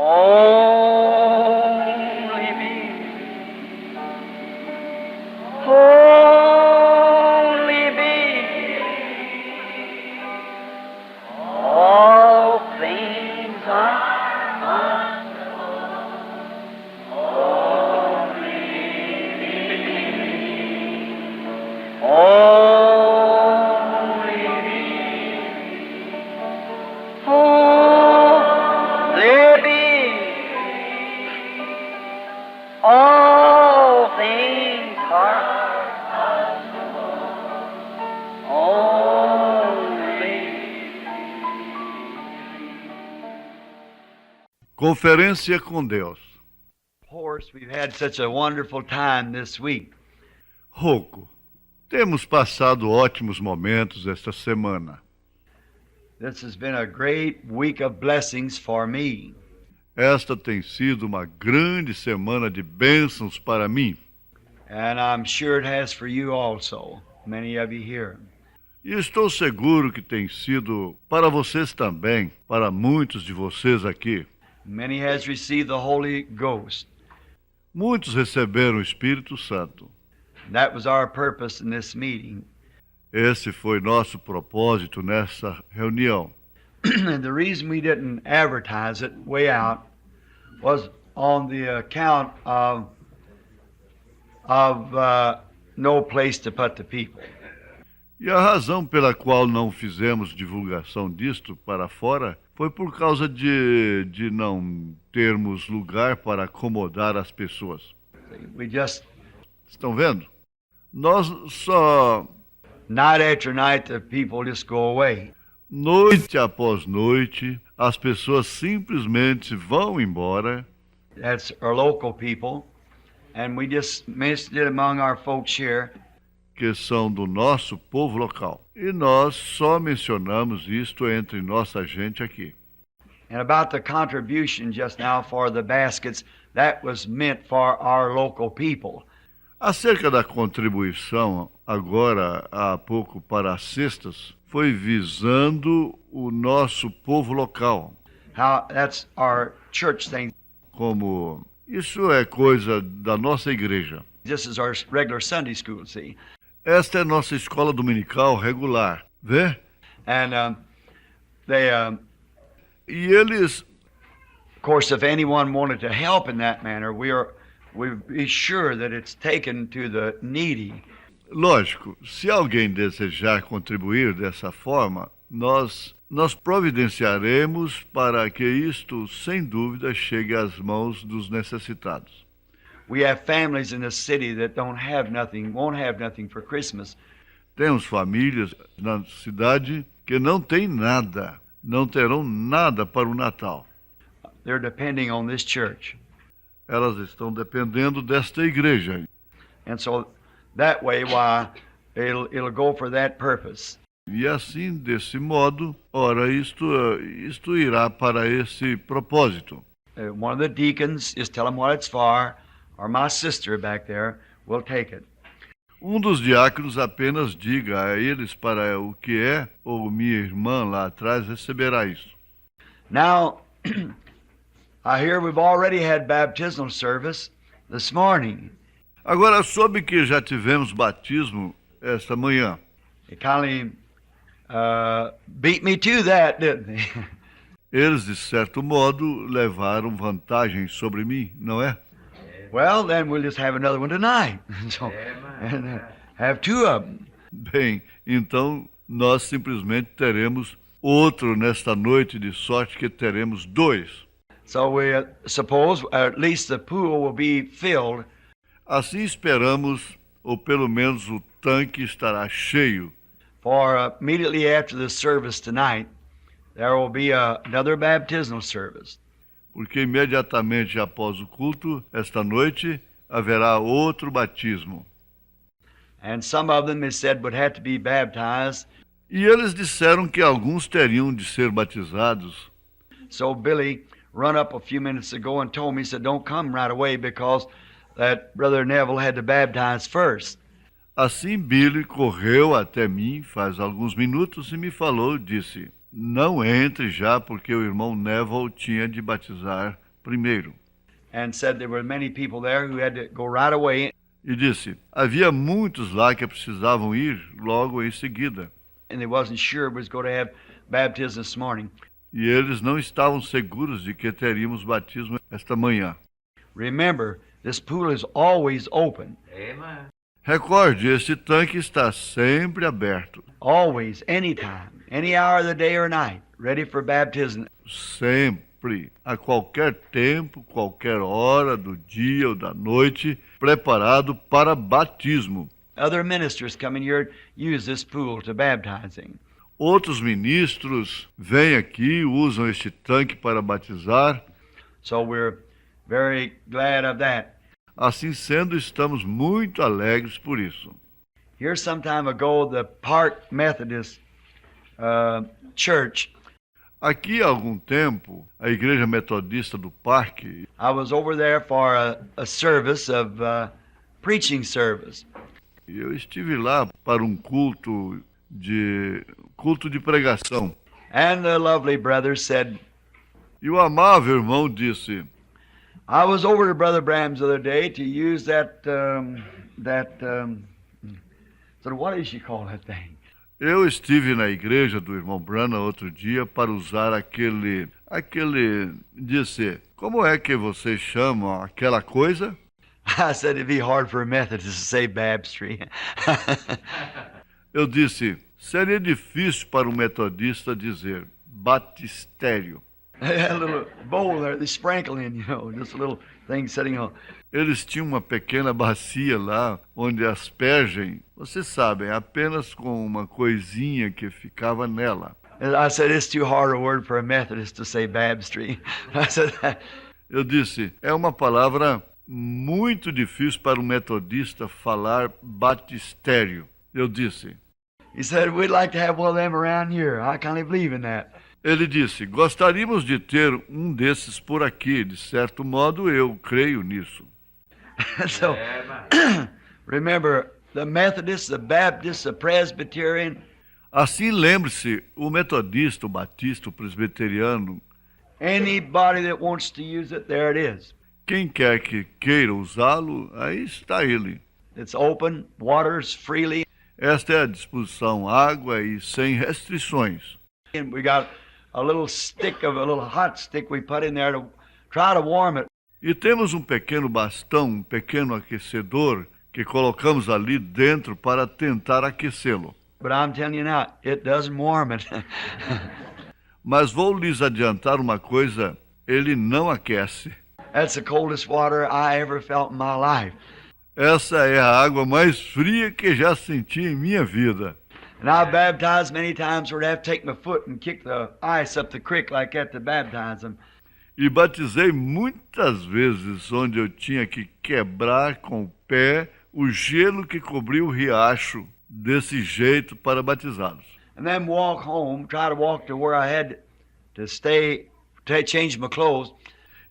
Only me. Only me. All things are only me. Only me. All things are only. Conferência com Deus. Of course, we've had such a wonderful time this week. Rocco, temos passado ótimos momentos esta semana. This has been a great week of blessings for me. Esta tem sido uma grande semana de bênçãos para mim. And I'm sure it has for you also, many of you here. E estou seguro que tem sido para vocês também, para muitos de vocês aqui. Many has received the Holy Ghost. Muitos receberam o Espírito Santo. That was our purpose in this meeting. Esse foi nosso propósito nessa reunião. And the reason we didn't advertise it way out was on the account of no place to put the people. E a razão pela qual não fizemos divulgação disto para fora foi por causa de não termos lugar para acomodar as pessoas. We just, Estão vendo? Nós só, night after night, the people just go away. noite após noite, as pessoas simplesmente vão embora. That's our local people. And we just mentioned it among our folks here. Que são do nosso povo local. E nós só mencionamos isto entre nossa gente aqui. And about the contribution just now for the baskets, that was meant for our local people. Acerca da contribuição, agora há pouco para as cestas, foi visando o nosso povo local. How that's our church thing. Como isso é coisa da nossa igreja. This is our regular Sunday school, see? Esta é nossa escola dominical regular, vê? And E eles, of course, if anyone wanted to help in that manner, we'd be sure that it's taken to the needy. lógico, se alguém desejar contribuir dessa forma, nós providenciaremos para que isto, sem dúvida, chegue às mãos dos necessitados. We have families in the city that don't have nothing, won't have nothing for Christmas. Temos famílias na cidade que não têm nada, não terão nada para o Natal. They're depending on this church. Elas estão dependendo desta igreja. And so that way, why, it'll go for that purpose. E assim, desse modo, ora, isto irá para esse propósito. One of the deacons, just tell them what it's for, or my sister back there will take it. Dos diáconos apenas diga a eles para o que é, ou minha irmã lá atrás receberá isso. Now, I hear we've already had baptismal service this morning. Agora, soube que já tivemos batismo esta manhã. They kindly beat me to that, didn't they? Eles, de certo modo, levaram vantagem sobre mim, não é? Well, then we'll just have another one tonight. So, and have two of them. Bem, então nós simplesmente teremos outro nesta noite, de sorte que teremos dois. So we suppose at least the pool will be filled. Assim esperamos, ou pelo menos o tanque estará cheio. For immediately after the service tonight, there will be another baptismal service. Porque imediatamente após o culto, esta noite, haverá outro batismo. And some of them, it said, would have to be baptized. E eles disseram que alguns teriam de ser batizados. So Billy run up a few minutes ago and told me, he said, don't come right away because that Brother Neville had to baptize first. Assim Billy correu até mim faz alguns minutos e me falou, disse, não entre já porque o irmão Neville tinha de batizar primeiro. and said there were many people there who had to go right away, E disse, havia muitos lá que precisavam ir logo em seguida. and they wasn't sure was going to have baptism this morning. E eles não estavam seguros de que teríamos batismo esta manhã. Remember, this pool is always open. Amen. Recorde, este tanque está sempre aberto. Always, anytime, any hour of the day or night, ready for baptism. Sempre, a qualquer tempo, qualquer hora do dia ou da noite, preparado para batismo. Other ministers coming here use this pool to baptizing. Outros ministros vêm aqui, usam este tanque para batizar. So we're very glad of that. Assim sendo, estamos muito alegres por isso. Here some time ago, the Park Methodist Church, Aqui há algum tempo, a Igreja Metodista do Parque, I was over there for a service of preaching service. e eu estive lá para um culto de pregação. And the lovely brother said, E o amável irmão disse, I was over to Brother Bram's the other day to use so what does she call that thing? eu estive na igreja do irmão Branham outro dia para usar disse, como é que vocês chamam aquela coisa? I said it'd be hard for a Methodist to say baptistry. Eu disse, seria difícil para um metodista dizer batistério. A little bowl there, they sprinkle in, just a little thing sitting on. Eles tinham uma pequena bacia lá, onde aspergem, vocês sabem, apenas com uma coisinha que ficava nela. And I said, it's too hard a word for a Methodist to say baptistry. I said, Eu disse, é uma palavra muito difícil para um metodista falar batistério. Eu disse. he said, we'd like to have one of them around here. I can't believe in that. Ele disse, gostaríamos de ter um desses por aqui. De certo modo, eu creio nisso. So, remember, the Methodist, the Baptist, the Presbyterian, Assim, lembre-se, o metodista, o batista, o presbiteriano, anybody that wants to use it, there it is. quem quer que queira usá-lo, aí está ele. It's open, waters freely, Esta é a disposição, água e sem restrições. and we got a little hot stick we put in there to try to warm it. E temos um pequeno bastão, um pequeno aquecedor, que colocamos ali dentro para tentar aquecê-lo. But I'm telling you now, it doesn't warm it. Mas vou lhes adiantar uma coisa, ele não aquece. That's the coldest water I ever felt in my life. Essa é a água mais fria que já senti em minha vida. And I baptized many times where I'd have to take my foot and kick the ice up the creek like that to baptize them. E batizei muitas vezes onde eu tinha que quebrar com o pé o gelo que cobria o riacho, desse jeito para batizá-los. And then walk home, try to walk to where I had to stay, change my clothes.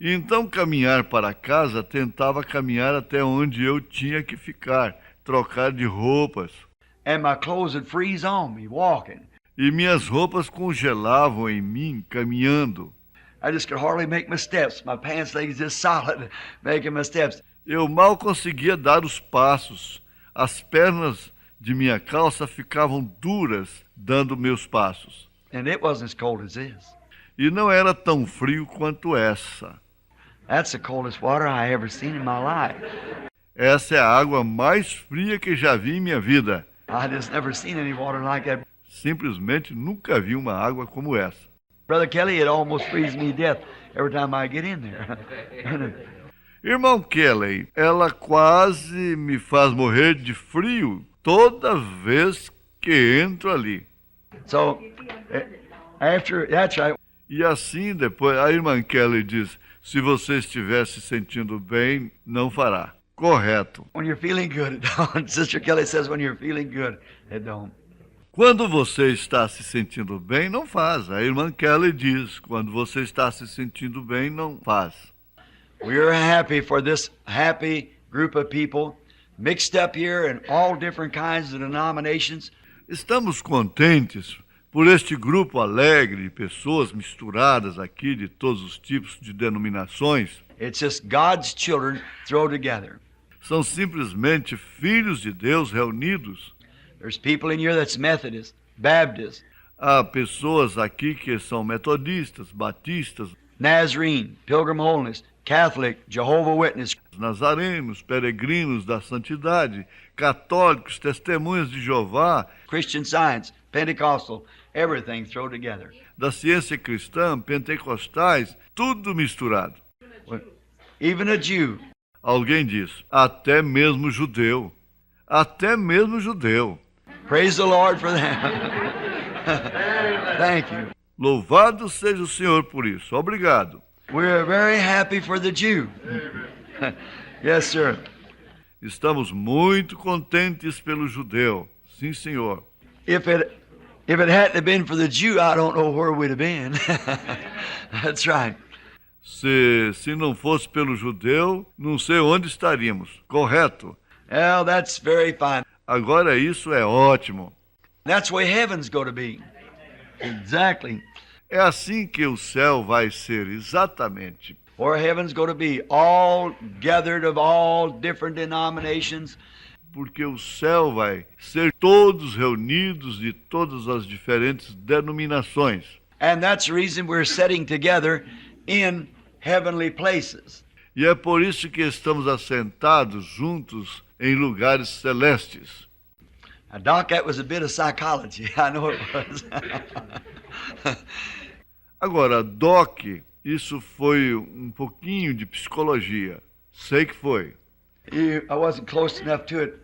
E então caminhar para casa, tentava caminhar até onde eu tinha que ficar, trocar de roupas. And my clothes would freeze on me walking. E minhas roupas congelavam em mim, caminhando. I just could hardly make my steps. My pants legs just solid making my steps. Eu mal conseguia dar os passos. As pernas de minha calça ficavam duras, dando meus passos. And it wasn't as cold as this. E não era tão frio quanto essa. That's the coldest water I ever seen in my life. Essa é a água mais fria que já vi em minha vida. I just never seen any water like that. Simplesmente nunca vi uma água como essa. Brother Kelly, it almost freezes me to death every time I get in there. Irmão Kelly, ela quase me faz morrer de frio toda vez que entro ali. So, that's right. E assim depois, a irmã Kelly diz, se você estiver se sentindo bem, não fará. Correto. When you're feeling good, it don't. Sister Kelly says when you're feeling good, it don't. Quando você está se sentindo bem, não faz. A irmã Kelly diz, quando você está se sentindo bem, não faz. We're happy for this happy group of people mixed up here in all different kinds of denominations. Estamos contentes por este grupo alegre de pessoas misturadas aqui de todos os tipos de denominações. It's just God's children thrown together. São simplesmente filhos de Deus reunidos. There's people in here that's Methodist, Baptist, Há pessoas aqui que são metodistas, batistas, Nazarene, Pilgrim Holiness, Catholic, Jehovah Witness, nazarenos, peregrinos da santidade, católicos, testemunhas de Jeová, Christian Science, Pentecostal, everything thrown together. da ciência cristã, pentecostais, tudo misturado. Even a Jew. Alguém diz, até mesmo judeu. Até mesmo judeu. Praise the Lord for that. Thank you. Louvado seja o Senhor por isso. Obrigado. We're very happy for the Jew. Yes, sir. Estamos muito contentes pelo judeu. Sim, senhor. If it hadn't been for the Jew, I don't know where we'd have been. That's right. Se não fosse pelo judeu, não sei onde estaríamos. Correto. Well, that's very fine. Agora isso é ótimo. That's the way heaven's going to be. Exactly. É assim que o céu vai ser, exatamente. Where heaven's going to be, all gathered of all different denominations. Porque o céu vai ser todos reunidos de todas as diferentes denominações. And that's the reason we're sitting together in heavenly places. E é por isso que estamos assentados juntos em lugares celestes. Now, Doc, that was a bit of psychology. I know it was. Agora, Doc, isso foi um pouquinho de psicologia. Sei que foi. I wasn't close enough to it.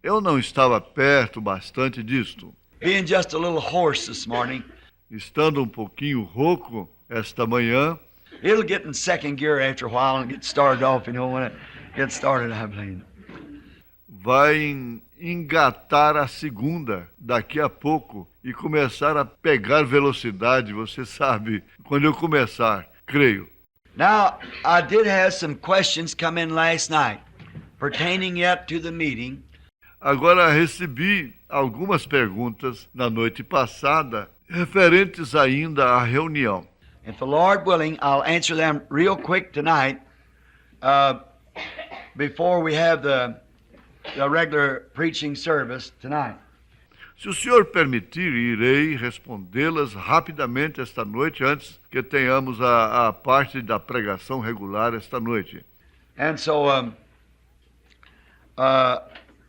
Eu não estava perto bastante disto. Being just a little hoarse this morning, Estando um pouquinho rouco esta manhã, it'll get in second gear after a while and get started off, when it gets started, I believe. vai engatar a segunda daqui a pouco e começar a pegar velocidade, você sabe, quando eu começar, creio. Now, I did have some questions come in last night pertaining yet to the meeting. Agora recebi algumas perguntas na noite passada referentes ainda à reunião. If the Lord willing, I'll answer them real quick tonight before we have the regular preaching service tonight. Se o Senhor permitir, irei respondê-las rapidamente esta noite, antes que tenhamos a parte da pregação regular esta noite. And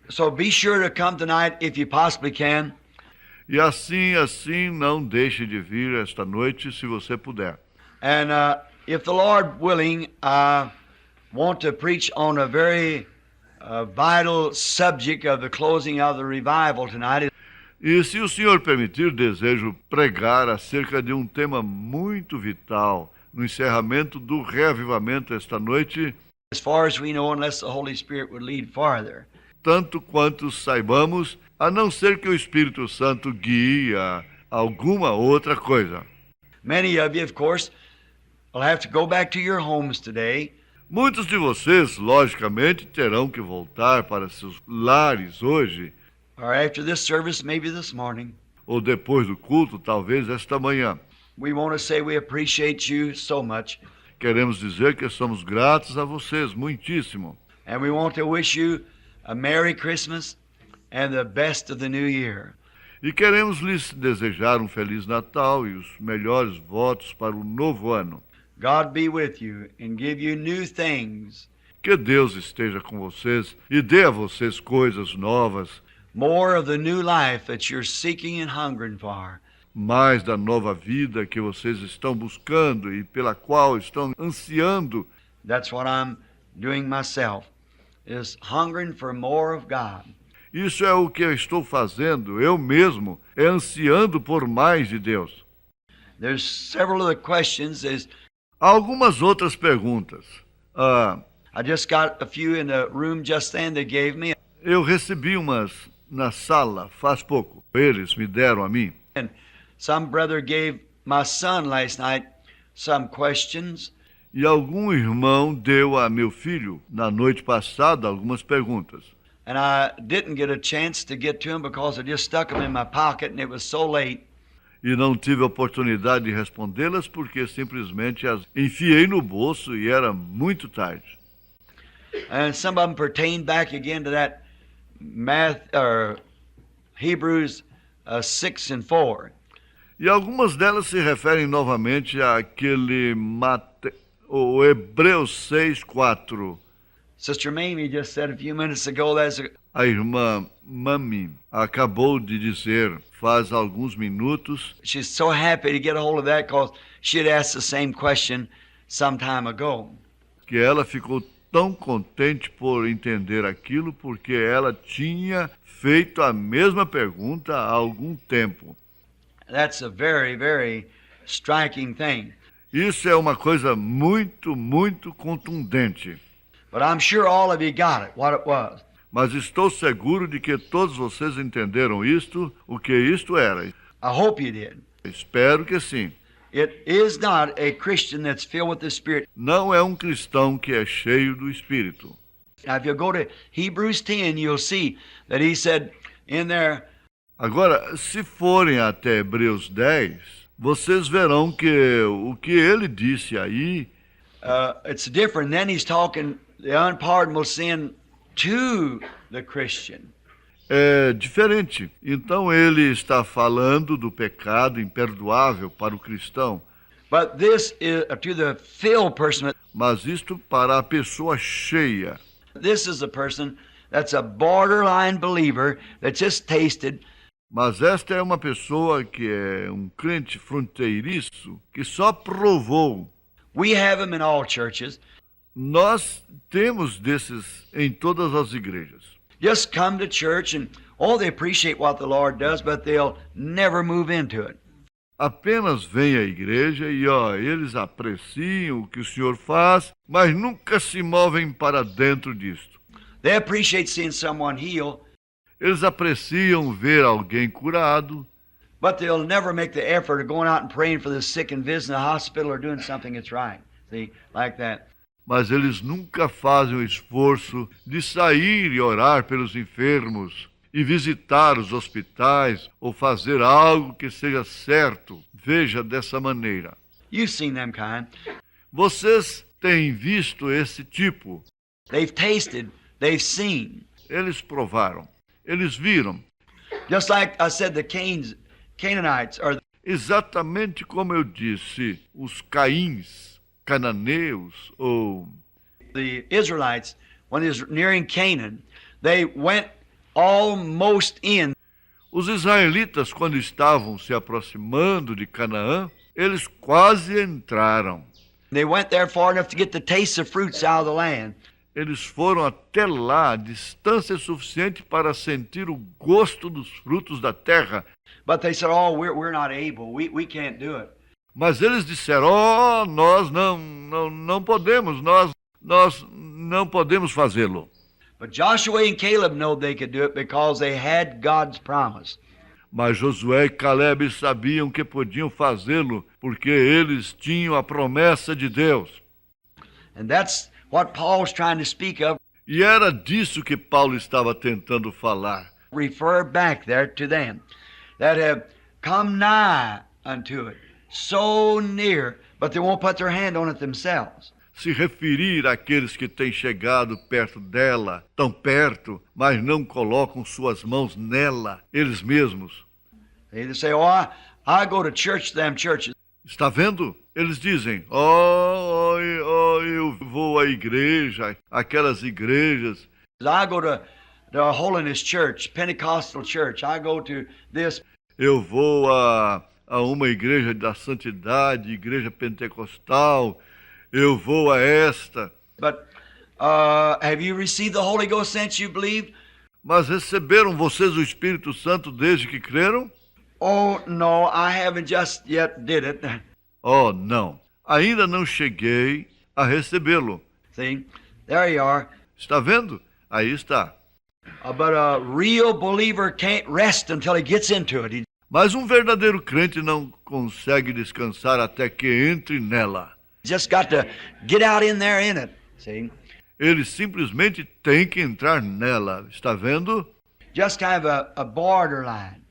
so be sure to come tonight if you possibly can. E assim, não deixe de vir esta noite, se você puder. And if the Lord willing, I want to preach on a very vital subject of the closing of the revival tonight. E se o Senhor permitir, desejo pregar acerca de um tema muito vital no encerramento do reavivamento esta noite, As far as we know, unless the Holy Spirit would lead farther. tanto quanto saibamos, a não ser que o Espírito Santo guie a alguma outra coisa. Many of you, of course, will have to go back to your homes today. Muitos de vocês, logicamente, terão que voltar para seus lares hoje, Or after this service, maybe this morning. ou depois do culto, talvez esta manhã. We want to say we appreciate you so much. Queremos dizer que somos gratos a vocês, muitíssimo. And we want to wish you a Merry Christmas and the best of the new year. E queremos lhes desejar um Feliz Natal e os melhores votos para o novo ano. God be with you and give you new things, Que Deus esteja com vocês e dê a vocês coisas novas, more of the new life that you're seeking and hungering for. mais da nova vida que vocês estão buscando e pela qual estão ansiando. That's what I'm doing myself, is hungering for more of God. Isso é o que eu estou fazendo, eu mesmo, ansiando por mais de Deus. There's several other questions. Há algumas outras perguntas. I just got a few in the room just then they gave me. Eu recebi umas na sala faz pouco. Eles me deram a mim. And some brother gave my son last night some questions. E algum irmão deu a meu filho, na noite passada, algumas perguntas. and I didn't get a chance to get to them because I just stuck them in my pocket and it was so late. E não tive a oportunidade de respondê-las porque simplesmente as enfiei no bolso e era muito tarde. And some of them pertain back again to that math or Hebrews 6 and 4. E algumas delas se referem novamente àquele o Hebreus 6:4. Sister Mamie just said a few minutes ago that's A irmã Mami acabou de dizer faz alguns minutos she's so happy to get a hold of that because she had asked the same question some time ago. que ela ficou tão contente por entender aquilo porque ela tinha feito a mesma pergunta há algum tempo. That's a very, very striking thing. Isso é uma coisa muito, muito contundente. But I'm sure all of you got it, what it was. Mas estou seguro de que todos vocês entenderam isto, o que isto era. I hope you did. Espero que sim. It is not a Christian that's filled with the Spirit. Não é um cristão que é cheio do Espírito. Now, if you go to Hebrews 10, you'll see that he said in there, Agora, se forem até Hebreus 10, vocês verão que o que ele disse aí it's different. Then he's talking the unpardonable sin to the Christian. é diferente. Então ele está falando do pecado imperdoável para o cristão, But this is to the filled person. mas isto para a pessoa cheia. This is a person that's a borderline believer that just tasted. Mas esta é uma pessoa que é um crente fronteiriço que só provou. We have them in all churches. Nós temos desses em todas as igrejas. Just come to church and, oh, they appreciate what the Lord does, but they'll never move into it. Apenas vêm à igreja e eles apreciam o que o Senhor faz, mas nunca se movem para dentro disto. They appreciate seeing someone heal, Eles apreciam ver alguém curado, but they'll never make the effort of going out and praying for the sick and visiting the hospital or doing something that's right. See, like that. mas eles nunca fazem o esforço de sair e orar pelos enfermos e visitar os hospitais ou fazer algo que seja certo. Veja dessa maneira. You've seen them kind. Vocês têm visto esse tipo. They've tasted, they've seen. Eles provaram, eles viram. Just like I said, the Canaanites are Exatamente como eu disse, os caíns, cananeus ou the Israelites, when they was nearing Canaan, they went almost in. os israelitas, quando estavam se aproximando de Canaã, eles quase entraram. They went there far enough to get the taste of fruits out of the land. Eles foram até lá, a distância suficiente para sentir o gosto dos frutos da terra. But they said, oh, we're not able. We can't do it. Mas eles disseram, nós não podemos, nós não podemos fazê-lo. But Joshua and Caleb know they could do it because they had God's promise. Mas Josué e Caleb sabiam que podiam fazê-lo, porque eles tinham a promessa de Deus. And that's what Paul's trying to speak of. E era disso que Paulo estava tentando falar. Refer back there to them that have come nigh unto it, so near, but they won't put their hand on it themselves. Se referir àqueles que têm chegado perto dela, tão perto, mas não colocam suas mãos nela, eles mesmos. They either say, oh, I go to church, them churches. Está vendo? Eles dizem, eu vou à igreja, aquelas igrejas. I go to the Holiness Church, Pentecostal Church. I go to this. Eu vou a uma igreja da santidade, igreja pentecostal. Eu vou a esta. But have you received the Holy Ghost since you believed? Mas receberam vocês o Espírito Santo desde que creram? Oh, no, I haven't just yet did it. Oh, não. Ainda não cheguei a recebê-lo. See, there you are. Está vendo? Aí está. But a real believer can't rest until he gets into it. Mas um verdadeiro crente não consegue descansar até que entre nela. He's just got to get out in there in it. See? Ele simplesmente tem que entrar nela. Está vendo? Just kind of a borderline.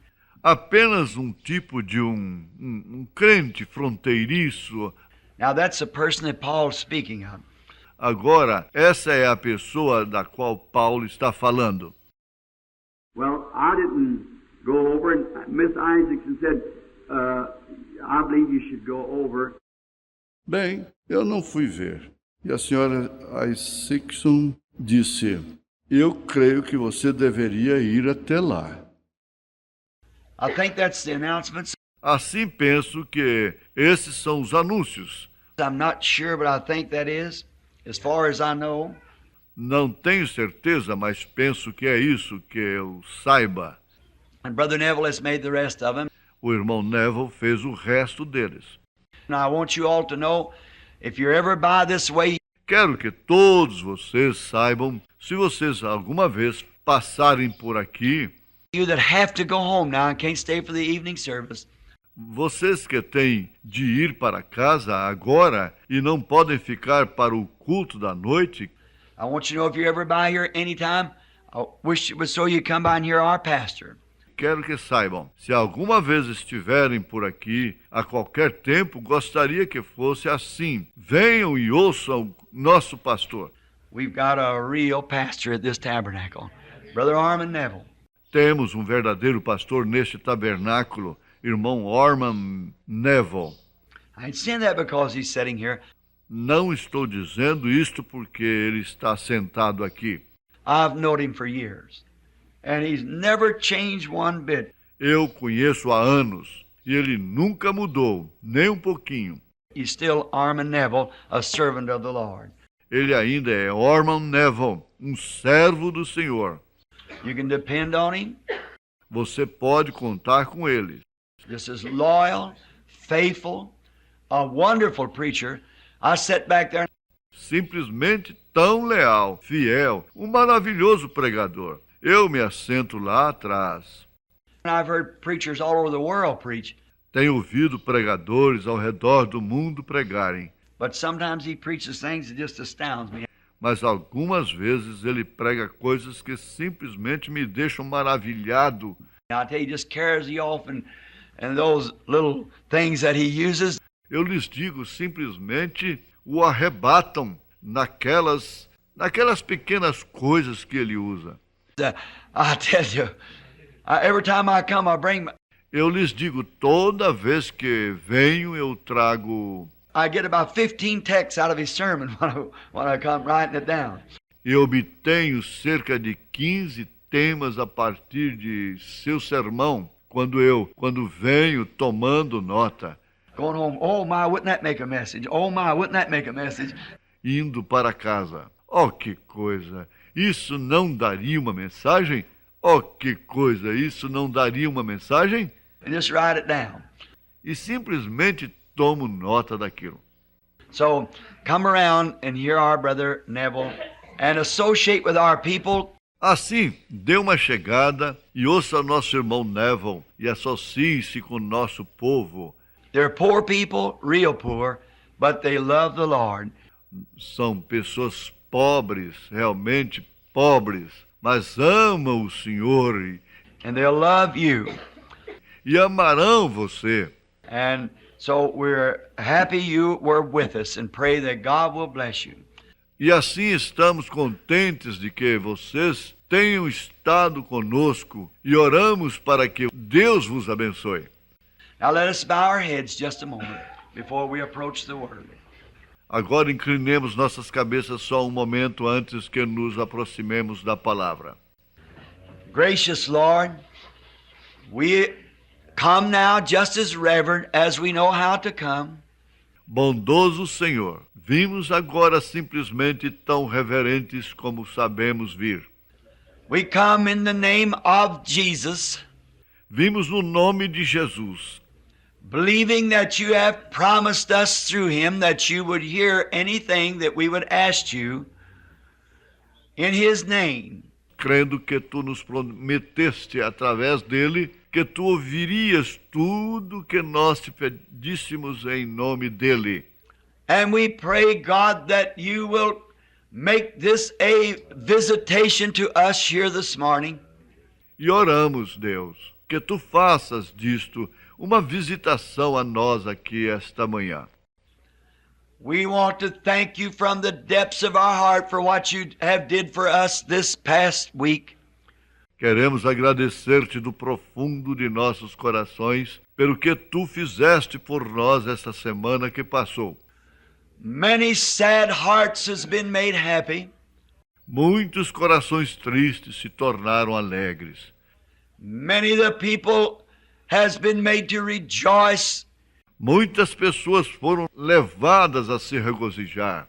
Apenas um tipo de um crente fronteiriço. Now that's the person that Paul's speaking of. Agora, essa é a pessoa da qual Paulo está falando. Well, I didn't go over, and Miss Isaacson said, I believe you should go over. Bem, eu não fui ver. E a senhora Isaacson disse, eu creio que você deveria ir até lá. I think that's the announcements. Assim penso que esses são os anúncios. I'm not sure, but I think that is, as far as I know. Não tenho certeza, mas penso que é isso que eu saiba. And Brother Neville has made the rest of them. O irmão Neville fez o resto deles. And I want you all to know, if you're ever by this way, Quero que todos vocês saibam, se vocês alguma vez passarem por aqui, you that have to go home now and can't stay for the evening service, vocês que têm de ir para casa agora e não podem ficar para o culto da noite, I want you to know if you're ever by here anytime, I wish it was so you come by and hear our pastor. quero que saibam, se alguma vez estiverem por aqui, a qualquer tempo, gostaria que fosse assim. Venham e ouçam nosso pastor. We've got a real pastor at this tabernacle, Brother Armand Neville. Temos um verdadeiro pastor neste tabernáculo, irmão Orman Neville. I ain't saying that because he's sitting here. Não estou dizendo isto porque ele está sentado aqui. I've known him for years, and he's never changed one bit. Eu conheço há anos e ele nunca mudou, nem um pouquinho. He's still Armand Neville, a servant of the Lord. Ele ainda é Orman Neville, um servo do Senhor. You can depend on him. Você pode contar com ele. Just as loyal, faithful, a wonderful preacher. I sat back there. Simplesmente tão leal, fiel, um maravilhoso pregador. Eu me assento lá atrás. And I've heard preachers all over the world preach, Tenho ouvido pregadores ao redor do mundo pregarem, but sometimes he preaches things that just astounds me. mas algumas vezes ele prega coisas que simplesmente me deixam maravilhado. I tell you, he just carries you off and those little things that he uses. Eu lhes digo, simplesmente o arrebatam naquelas pequenas coisas que ele usa. I tell you, every time I come, I bring. Eu lhes digo, toda vez que venho, eu trago. I get about 15 texts out of his sermon when I come writing it down. Eu obtenho cerca de 15 temas a partir de seu sermão, quando venho tomando nota, Going home, oh my, wouldn't that make a message? Oh my, wouldn't that make a message? indo para casa. Oh, que coisa! Isso não daria uma mensagem? Oh, que coisa! Isso não daria uma mensagem? And just write it down. E simplesmente tomo nota daquilo. So come around and hear our brother Neville and associate with our people. Assim, dê uma chegada e ouça nosso irmão Neville e associe-se com nosso povo. They're poor people, real poor, but they love the Lord. São pessoas pobres, realmente pobres, mas amam o Senhor And they'll love you. e amarão você. And so we're happy you were with us and pray that God will bless you. E assim estamos contentes de que vocês tenham estado conosco e oramos para que Deus vos abençoe. Now let us bow our heads just a moment before we approach the Word. Agora inclinemos nossas cabeças só um momento antes que nos aproximemos da palavra. Gracious Lord, we come now just as reverent as we know how to come. Bondoso Senhor, vimos agora simplesmente tão reverentes como sabemos vir. We come in the name of Jesus, Vimos no nome de Jesus, believing that you have promised us through him that you would hear anything that we would ask you in his name. crendo que tu nos prometeste através dele que tu ouvirias tudo que nós te pedíssemos em nome dele. And we pray, God, that you will make this a visitation to us here this morning. E oramos, Deus, que tu faças disto uma visitação a nós aqui esta manhã. We want to thank you from the depths of our heart for what you have did for us this past week. Queremos agradecer-te do profundo de nossos corações pelo que tu fizeste por nós esta semana que passou. Many sad hearts has been made happy. Muitos corações tristes se tornaram alegres. Many of the people has been made to rejoice. Muitas pessoas foram levadas a se regozijar.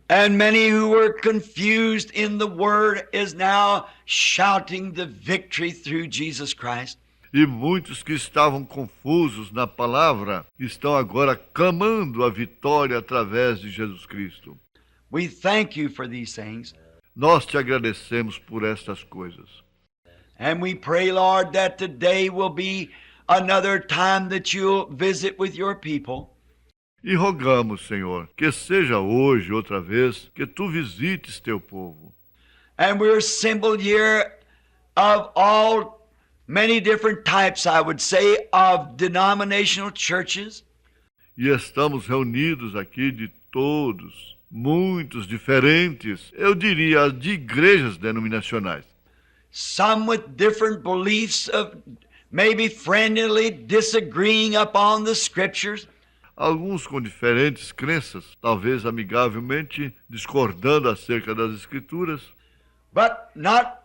And many who were confused in the word is now shouting the victory through Jesus Christ. E muitos que estavam confusos na palavra estão agora clamando a vitória através de Jesus Cristo. We thank you for these things. Nós te agradecemos por estas coisas. And we pray, Lord, that today will be another time that you'll visit with your people. E rogamos, Senhor, que seja hoje outra vez que tu visites teu povo. And we're assembled here of all many different types, I would say, of denominational churches. E estamos reunidos aqui de todos, muitos diferentes, eu diria, de igrejas denominacionais. Some with different beliefs of maybe friendly disagreeing upon the scriptures. Alguns com diferentes crenças, talvez amigavelmente discordando acerca das Escrituras, But not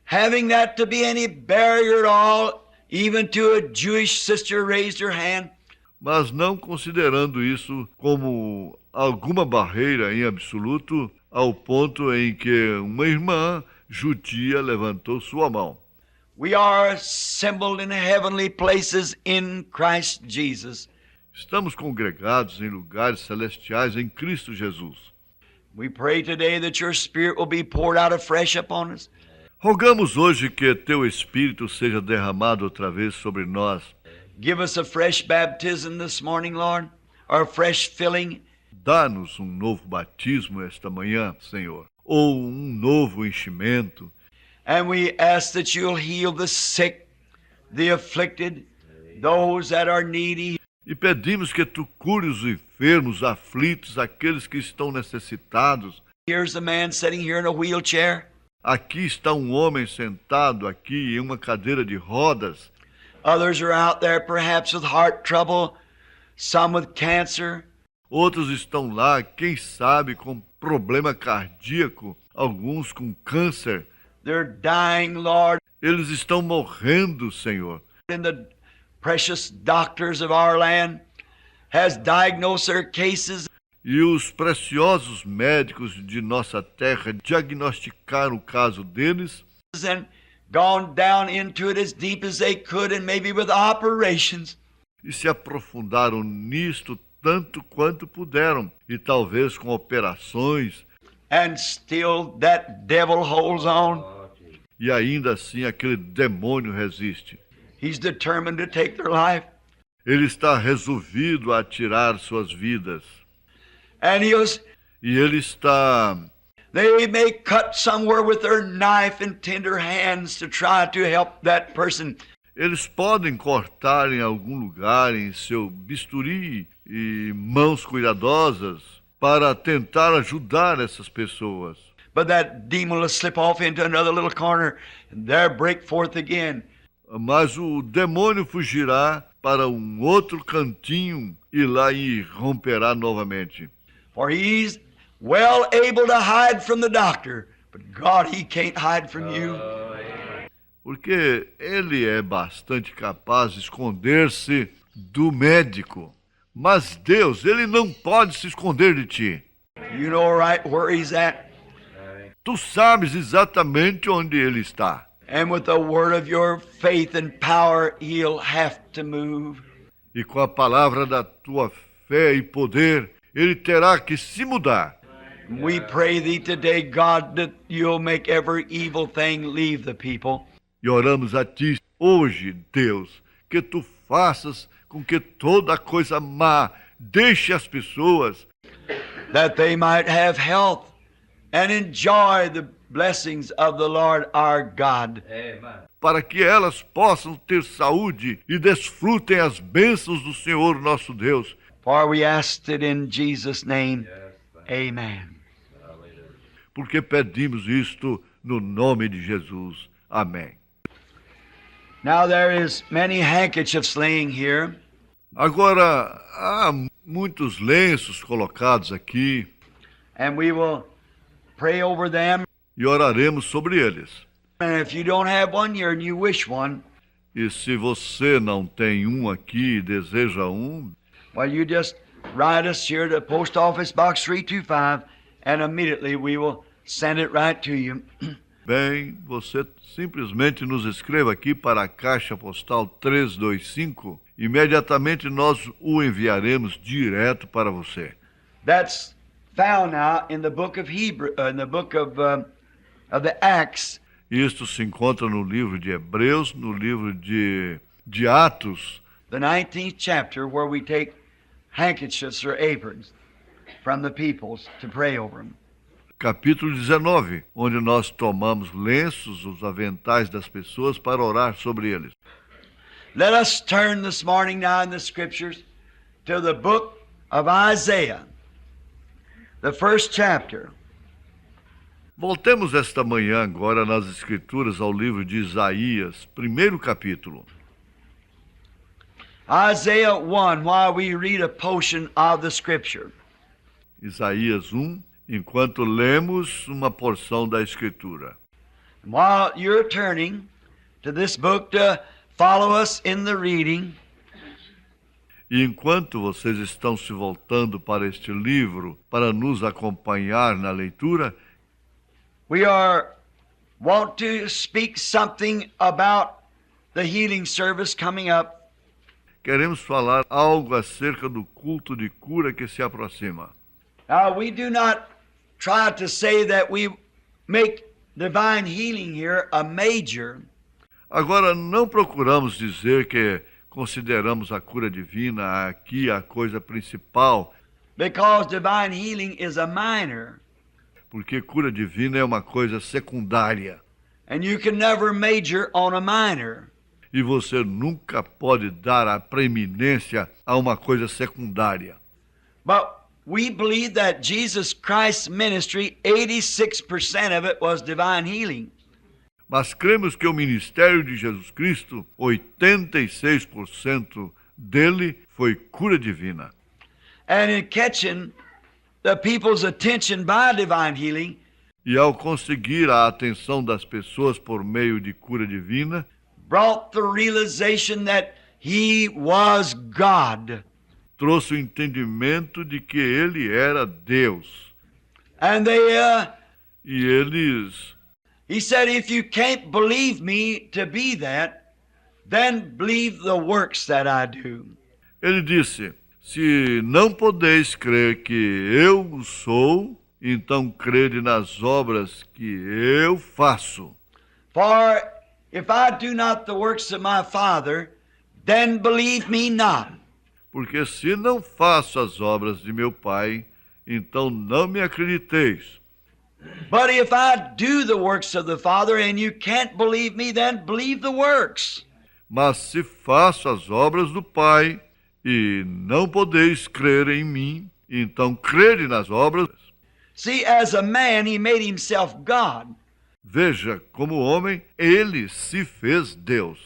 having that to be any barrier at all, even to a Jewish sister raised her hand. mas não considerando isso como alguma barreira em absoluto, ao ponto em que uma irmã judia levantou sua mão. We are assembled in heavenly places in Christ Jesus. Estamos congregados em lugares celestiais em Cristo Jesus. We pray today that your Spirit will be poured out afresh upon us. Rogamos hoje que teu Espírito seja derramado outra vez sobre nós. Give us a fresh baptism this morning, Lord, or a fresh filling. Dá-nos um novo batismo esta manhã, Senhor, ou um novo enchimento. And we ask that you'll heal the sick, the afflicted, those that are needy. E pedimos que tu cures os enfermos, aflitos, aqueles que estão necessitados. Here's a man sitting here in a wheelchair. Aqui está um homem sentado aqui em uma cadeira de rodas. Others are out there perhaps with heart trouble, some with cancer. Outros estão lá, quem sabe, com problema cardíaco, alguns com câncer. They're dying, Lord, Eles estão morrendo, Senhor. and the precious doctors of our land has diagnosed their cases. E os preciosos médicos de nossa terra diagnosticaram o caso deles And gone down into it as deep as they could, and maybe with operations. e se aprofundaram nisto tanto quanto puderam, e talvez com operações, And still that devil holds on. e ainda assim aquele demônio resiste. He's determined to take their life. Ele está resolvido a tirar suas vidas. And E ele está... they may cut somewhere with their knife and tender hands to try to help that person. Eles podem cortar em algum lugar em seu bisturi e mãos cuidadosas para tentar ajudar essas pessoas. But that demon will slip off into another little corner and there break forth again. Mas o demônio fugirá para um outro cantinho e lá irromperá novamente. For he's well able to hide from the doctor, but God, he can't hide from you. Porque ele é bastante capaz de esconder-se do médico. Mas Deus, ele não pode se esconder de ti. You know right where he's at. Tu sabes exatamente onde ele está. And with the word of your faith and power, he'll have to move. E com a palavra da tua fé e poder, ele terá que se mudar. We pray thee today, God, that you'll make every evil thing leave the people. E oramos a ti hoje, Deus, que tu faças com que toda coisa má deixe as pessoas, That they might have health, and enjoy the blessings of the Lord our God. para que elas possam ter saúde e desfrutem as bênçãos do Senhor nosso Deus. For we asked it in Jesus' name. Amen. Porque pedimos isto no nome de Jesus. Amém. Now there is many handkerchiefs laying here, Agora, há muitos lenços colocados aqui and we will pray over them. e oraremos sobre eles. And if you don't have one here and you wish one, E se você não tem um aqui e deseja um, well, you just write us here to Post Office Box 325, and immediately we will send it right to you. bem, você simplesmente nos escreva aqui para a Caixa Postal 325. Imediatamente nós o enviaremos direto para você. That's found now in the book of Hebrew, in the book of the Acts, Isto se encontra no livro de Hebreus, no livro de Atos, the 19th chapter, where we take handkerchiefs or aprons from the peoples to pray over them. capítulo 19, onde nós tomamos lenços, os aventais das pessoas para orar sobre eles. Let us turn this morning now in the scriptures to the book of Isaiah, the first chapter. Voltemos esta manhã agora nas Escrituras ao livro de Isaías, primeiro capítulo. Isaiah 1, while we read a portion of the scripture. Isaías 1, enquanto lemos uma porção da Escritura. While you're turning to this book to follow us in the reading, E enquanto vocês estão se voltando para este livro para nos acompanhar na leitura, we want to speak something about the healing service coming up. queremos falar algo acerca do culto de cura que se aproxima. Now, we do not try to say that we make divine healing here a major, Agora, não procuramos dizer que consideramos a cura divina aqui a coisa principal, because divine healing is a minor, porque cura divina é uma coisa secundária. and you can never major on a minor. E você nunca pode dar a preeminência a uma coisa secundária. But we believe that Jesus Christ's ministry, 86% of it was divine healing. Mas cremos que o ministério de Jesus Cristo, 86% dele foi cura divina. And in catching the people's attention by divine healing, E ao conseguir a atenção das pessoas por meio de cura divina, brought the realization that he was God. trouxe o entendimento de que ele era Deus. And E eles, he said, if you can't believe me to be that, then believe the works that I do. ele disse, se não podeis crer que eu o sou, então crede nas obras que eu faço. For if I do not the works of my Father, then believe me not. Porque se não faço as obras de meu Pai, então não me acrediteis. But if I do the works of the Father and you can't believe me, then believe the works. Mas se faço as obras do Pai, e não podeis crer em mim, então crede nas obras. See, as a man, he made himself God. Veja, como homem, ele se fez Deus.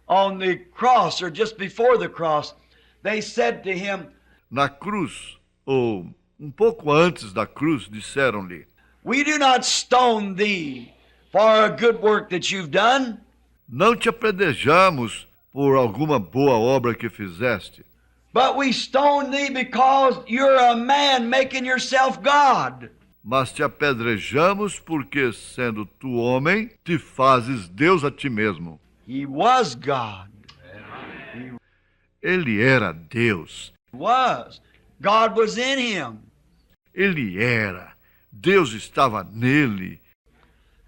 On the cross, or just before the cross, they said to him, Na cruz, ou um pouco antes da cruz, disseram-lhe, we do not stone thee for a good work that you've done, não te apedrejamos por alguma boa obra que fizeste, but we stone thee because you're a man making yourself God. mas te apedrejamos porque, sendo tu homem, te fazes Deus a ti mesmo. He was God. Ele era Deus. He was. God was in him. Ele era. Deus estava nele.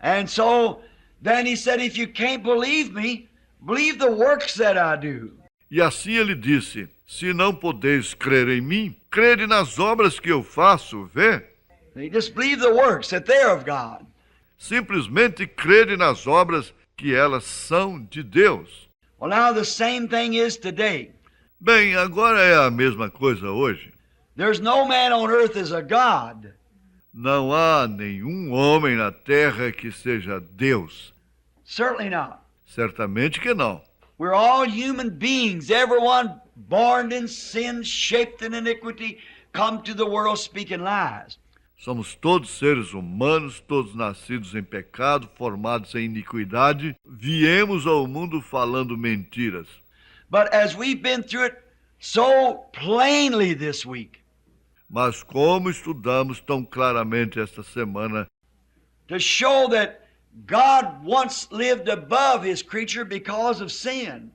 And so then he said, if you can't believe me, believe the works that I do. E assim ele disse, se não podeis crer em mim, crede nas obras que eu faço, vê? They just believe the works, that they're of God. Simplesmente crede nas obras que elas são de Deus. Well, now the same thing is today. Bem, agora é a mesma coisa hoje. There's no man on earth as a God. Não há nenhum homem na terra que seja Deus. Certainly not. Certamente que não. We're all human beings, everyone born in sin, shaped in iniquity, come to the world speaking lies. Somos todos seres humanos, todos nascidos em pecado, formados em iniquidade. Viemos ao mundo falando mentiras. But as we've been through it so plainly this week, Mas como estudamos tão claramente esta semana, to show that God once lived above his creature because of sin.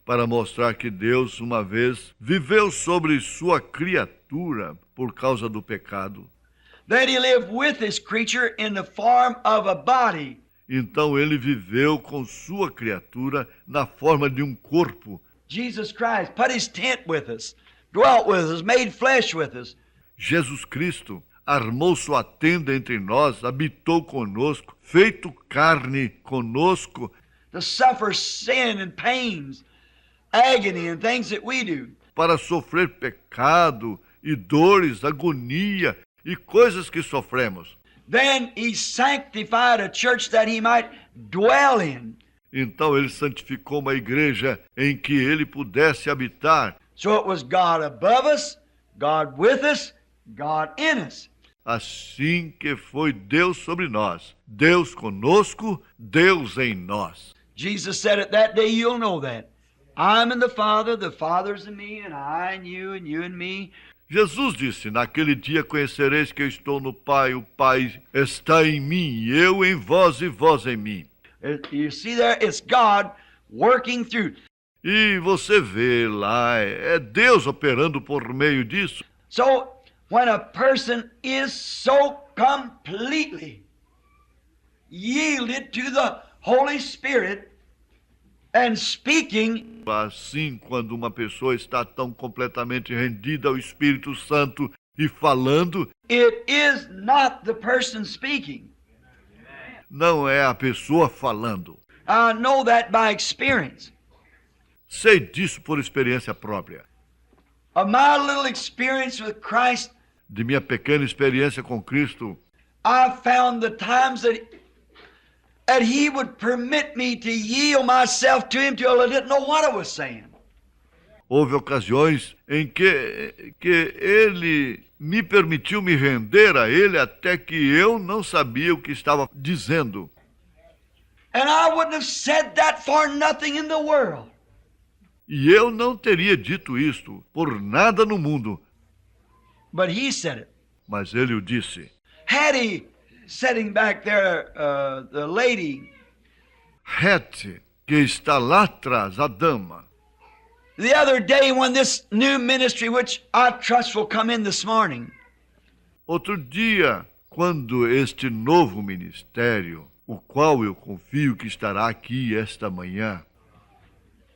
para mostrar que Deus uma vez viveu sobre sua criatura por causa do pecado. That he lived with his creature in the form of a body. Então ele viveu com sua criatura na forma de um corpo. Jesus Christ put his tent with us, dwelt with us, made flesh with us. Jesus Cristo armou sua tenda entre nós, habitou conosco, feito carne conosco, To suffer sin and pains, agony and things that we do. para sofrer pecado e dores, agonia e coisas que sofremos. Then he sanctified a church that he might dwell in. Então ele santificou uma igreja em que ele pudesse habitar. So it was God above us, God with us, God in us. Assim que foi Deus sobre nós, Deus conosco, Deus em nós. Jesus said it that day, you'll know that. I'm in the Father's in me, and I in you in me. Jesus disse, naquele dia conhecereis que eu estou no Pai, o Pai está em mim, eu em vós e vós em mim. You see there, it's God working through. E você vê lá, é Deus operando por meio disso. So, when a person is so completely yielded to the Holy Spirit and speaking, Assim, quando uma pessoa está tão completamente rendida ao Espírito Santo e falando, it is not the person speaking. não é a pessoa falando. I know that by experience. Sei disso por experiência própria. Of my little experience with Christ, De minha pequena experiência com Cristo, I found the times that He would permit me to yield myself to Him till I didn't know what I was saying. houve ocasiões em que Ele me permitiu me render a Ele até que eu não sabia o que estava dizendo. And I wouldn't have said that for nothing in the world. E eu não teria dito isto por nada no mundo, But He said it. mas Ele o disse. Hattie, sitting back there, the lady, Hattie, que está lá atrás, a dama, the other day when this new ministry, which I trust will come in this morning, outro dia, quando este novo ministério, o qual eu confio que estará aqui esta manhã,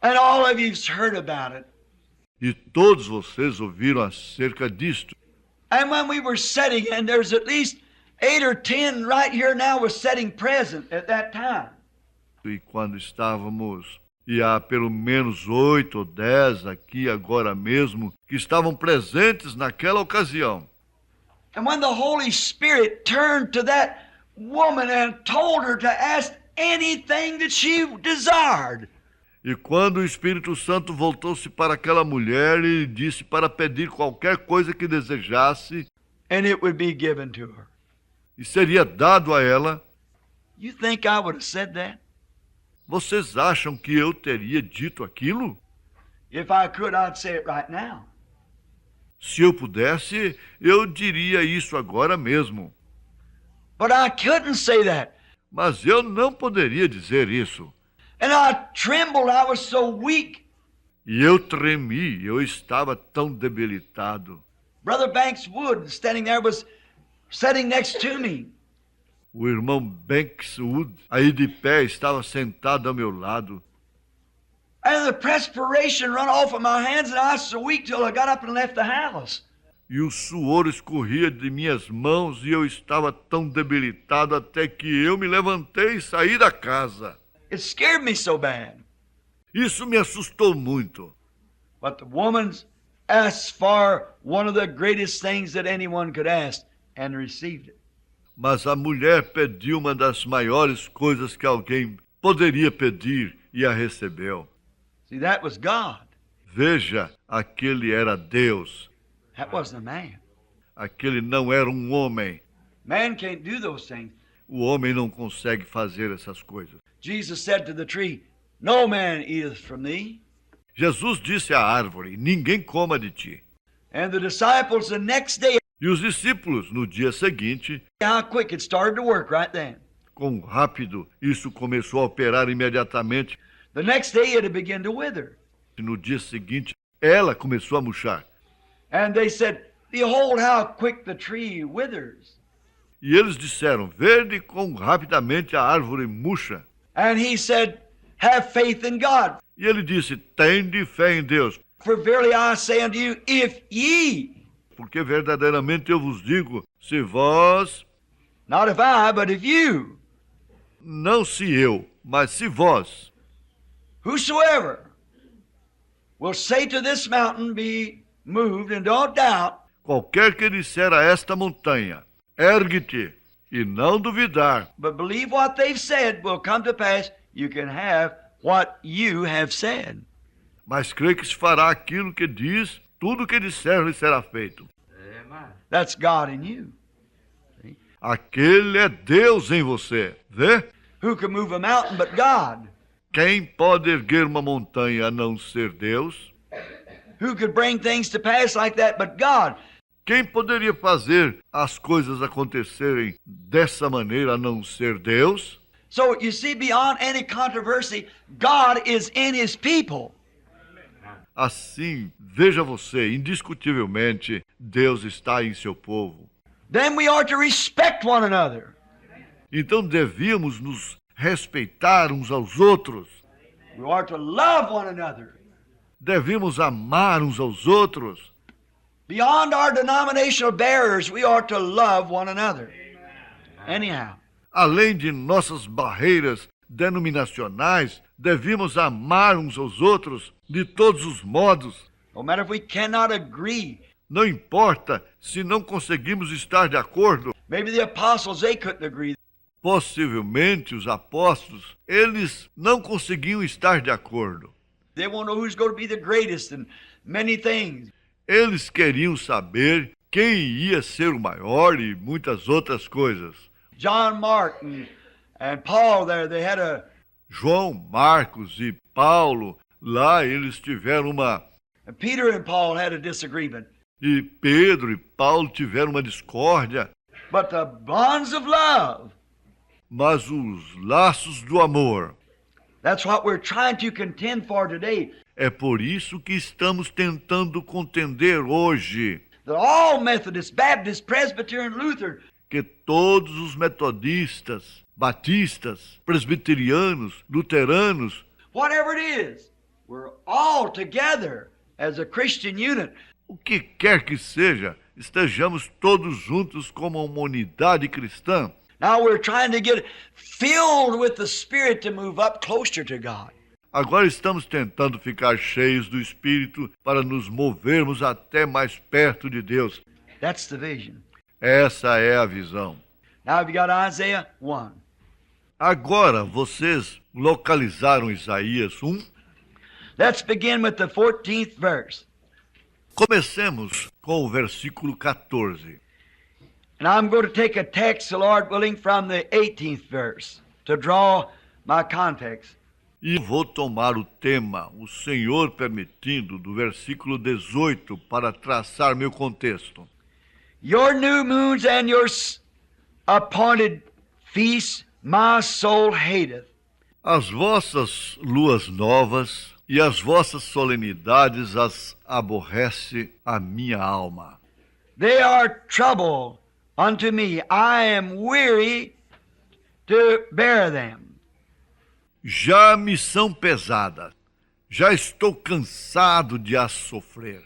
and all of you've heard about it. e todos vocês ouviram acerca disto, And when we were sitting, and there's at least 8 or 10 right here now was sitting present at that time. e quando estávamos, e há pelo menos 8 ou 10 aqui agora mesmo, que estavam presentes naquela ocasião. And when the Holy Spirit turned to that woman and told her to ask anything that she desired, E quando o Espírito Santo voltou-se para aquela mulher e disse para pedir qualquer coisa que desejasse, and it would be given to her. e seria dado a ela, You think I would have said that? vocês acham que eu teria dito aquilo? If I could, I'd say it right now. Se eu pudesse, eu diria isso agora mesmo. But I couldn't say that. Mas eu não poderia dizer isso. And I trembled. I was so weak. E eu tremi, eu estava tão debilitado. Brother Banks Wood, standing there, was sitting next to me. O irmão Bankswood, aí de pé, estava sentado ao meu lado. And the perspiration run off of my hands, and I was so weak till I got up and left the house. e o suor escorria de minhas mãos e eu estava tão debilitado até que eu me levantei e saí da casa. It scared me so bad. Isso me assustou muito. But the woman's asked for one of the greatest things that anyone could ask and received it. Mas a mulher pediu uma das maiores coisas que alguém poderia pedir e a recebeu. See, that was God. Veja, aquele era Deus. That wasn't a man. Aquele não era um homem. Man can't do those things. O homem não consegue fazer essas coisas. Jesus said to the tree, "No man eateth from thee." Jesus disse à árvore, ninguém coma de ti. And the disciples the next day, E os discípulos, no dia seguinte, how quick it started to work right then. quão rápido isso começou a operar imediatamente. The next day it had begun to wither. E no dia seguinte, ela começou a murchar. And they said, "Behold how quick the tree withers." E eles disseram, vede quão rapidamente a árvore murcha. And he said, "Have faith in God. E ele disse, tende fé em Deus, For verily I say unto you, if ye," porque verdadeiramente eu vos digo, se vós, not if I, but if you, não se eu, mas se vós, whosoever will say to this mountain, be moved, and don't doubt, qualquer que disser a esta montanha, ergue-te, e não duvidar, but believe what they've said will come to pass, you can have what you have said. mas crê que se fará aquilo que diz, tudo o que disser lhe será feito. That's God in you. Aquele é Deus em você, vê? Who can move a mountain but God? Quem pode erguer uma montanha a não ser Deus? Who could bring things to pass like that but God? Quem poderia fazer as coisas acontecerem dessa maneira a não ser Deus? So you see, beyond any controversy, God is in His people. Assim, veja você, indiscutivelmente, Deus está em seu povo. Then we are to respect one another. Então devíamos nos respeitar uns aos outros. We are to love one another. Devíamos amar uns aos outros. Beyond our denominational barriers, we are to love one another. Anyhow. Além de nossas barreiras denominacionais, devíamos amar uns aos outros de todos os modos. No matter if we cannot agree. Não importa se não conseguimos estar de acordo. Maybe the apostles, they couldn't agree. Possivelmente os apóstolos, eles não conseguiam estar de acordo. They won't know who's going to be the greatest in many things. Eles queriam saber quem ia ser o maior e muitas outras coisas. John Mark and Paul there, they had a... João, Marcos e Paulo, lá eles tiveram uma... Peter and Paul had a disagreement. E Pedro e Paulo tiveram uma discórdia. But the bonds of love, Mas os laços do amor, that's what we're trying to contend for today. é por isso que estamos tentando contender hoje. That all Methodists, Baptists, Presbyterian, Lutheran, Que todos os metodistas, batistas, presbiterianos, luteranos, whatever it is, we're all together as a Christian unit. o que quer que seja, estejamos todos juntos como uma unidade cristã. Now we're trying to get filled with the Spirit to move up closer to God. Agora estamos tentando ficar cheios do Espírito para nos movermos até mais perto de Deus. That's the vision. Essa é a visão. Now have you got Isaiah 1? Agora vocês localizaram Isaías 1? Let's begin with the 14th verse. Comecemos com o versículo 14. And I'm going to take a text, the Lord willing, from the 18th verse to draw my context. E vou tomar o tema, o Senhor permitindo, do versículo 18, para traçar meu contexto. Your new moons and your appointed feasts my soul hateth. As vossas luas novas e as vossas solenidades as aborrece a minha alma. They are trouble unto me. I am weary to bear them. Já me são pesadas, já estou cansado de as sofrer.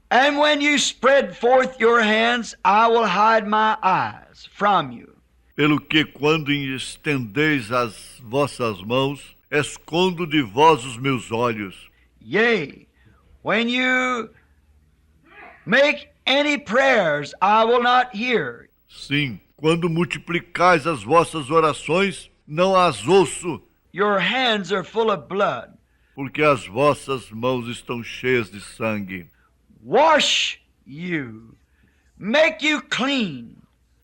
And when you spread forth your hands, I will hide my eyes from you. Pelo que, quando estendeis as vossas mãos, escondo de vós os meus olhos. Yea, when you make any prayers, I will not hear. Sim, quando multiplicais as vossas orações, não as ouço, Your hands are full of blood. porque as vossas mãos estão cheias de sangue. Wash you, make you clean,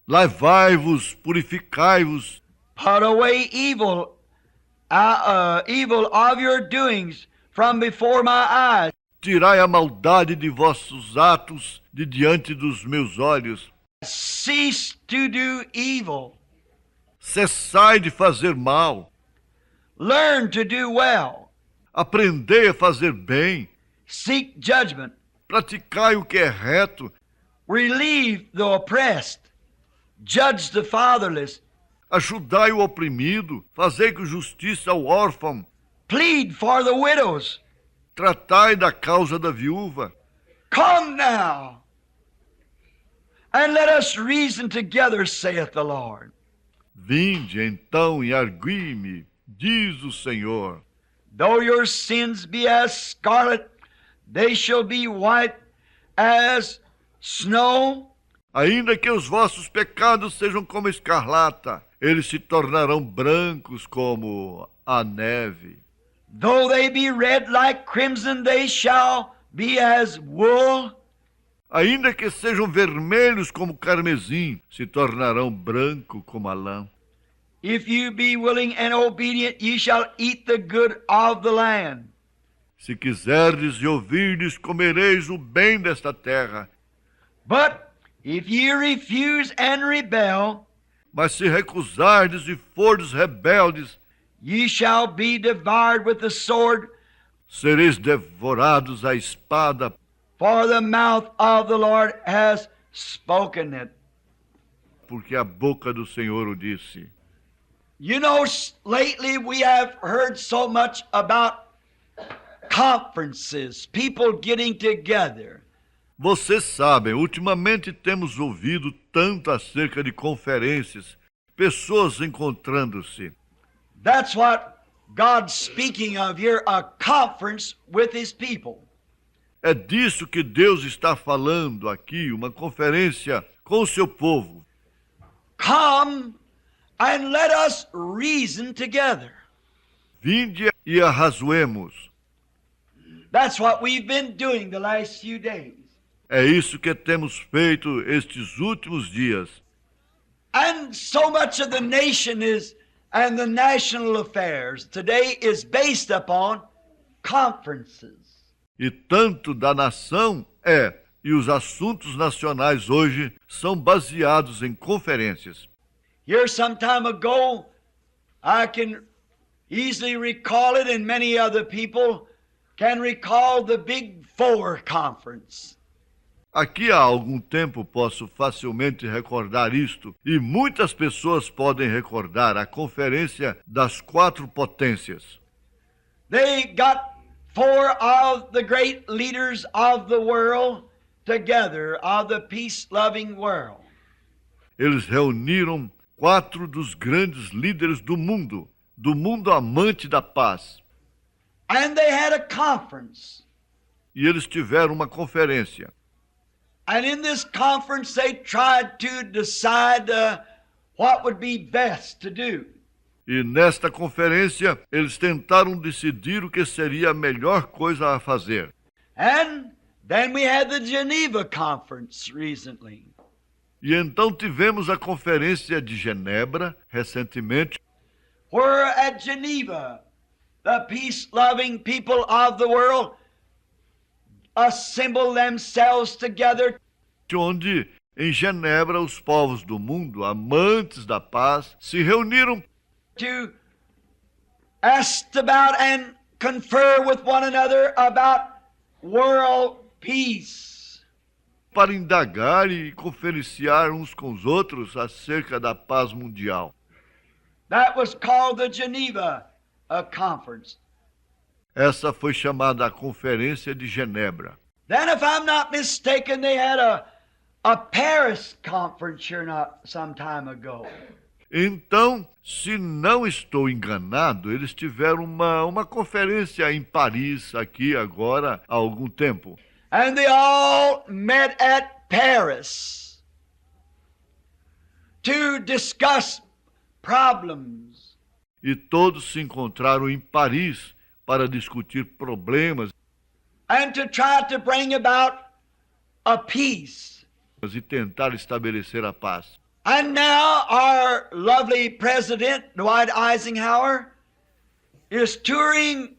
Lavai-vos, purificai-vos, put away evil of your doings from before my eyes. tirai a maldade de vossos atos de diante dos meus olhos. Cease to do evil. Cessai de fazer mal, Learn to do well. aprendei a fazer bem, Seek judgment. praticai o que é reto, Relieve the oppressed. Judge the fatherless. ajudai o oprimido, fazei com justiça ao órfão, Plead for the widows. tratai da causa da viúva. Come now, and let us reason together, saith the Lord. Vinde então e argui-me, diz o Senhor. Though your sins be as scarlet, they shall be white as snow. Ainda que os vossos pecados sejam como escarlata, eles se tornarão brancos como a neve. Though they be red like crimson, they shall be as wool. Ainda que sejam vermelhos como carmesim, se tornarão branco como a lã. If you be willing and obedient, ye shall eat the good of the land. Se quiserdes e ouvirdes, comereis o bem desta terra. But if ye refuse and rebel, Mas se recusardes e fordes rebeldes, ye shall be devoured with the sword, sereis devorados à espada, for the mouth of the Lord has spoken it. porque a boca do Senhor o disse. You know, lately we have heard so much about conferences, people getting together. Vocês sabem, ultimamente temos ouvido tanto acerca de conferências, pessoas encontrando-se. That's what God's speaking of here, a conference with His people. É disso que Deus está falando aqui, uma conferência com o seu povo. Come and let us reason together. Vinde e arrazoemos. That's what we've been doing the last few days. É isso que temos feito estes últimos dias. And so much of the nation is, and the national affairs today is based upon conferences. E tanto da nação e os assuntos nacionais hoje são baseados em conferências. Here some time ago, I can easily recall it, and many other people can recall the Big Four Conference. Aqui há algum tempo posso facilmente recordar isto, e muitas pessoas podem recordar a Conferência das Quatro Potências. They got four of the great leaders of the world together, of the peace-loving world. Eles reuniram 4 dos grandes líderes do mundo amante da paz. And they had a conference. E eles tiveram uma conferência. And in this conference they tried to decide what would be best to do. E nesta conferência, eles tentaram decidir o que seria a melhor coisa a fazer. And then we had the Geneva Conference recently. E então tivemos a Conferência de Genebra, recentemente, Where at Geneva, the peace-loving people of the world assemble themselves together onde, em Genebra, os povos do mundo, amantes da paz, se reuniram to ask about and confer with one another about world peace. para indagar e conferenciar uns com os outros acerca da paz mundial. That was called the Geneva Conference. Essa foi chamada a Conferência de Genebra. Then, if I'm not mistaken, they had a Paris conference here not some time ago. Então, se não estou enganado, eles tiveram uma conferência em Paris, aqui agora, há algum tempo. And they all met at Paris to discuss problems. E todos se encontraram em Paris para discutir problemas And to try to bring about a peace. e tentar estabelecer a paz. And now our lovely President, Dwight Eisenhower, is touring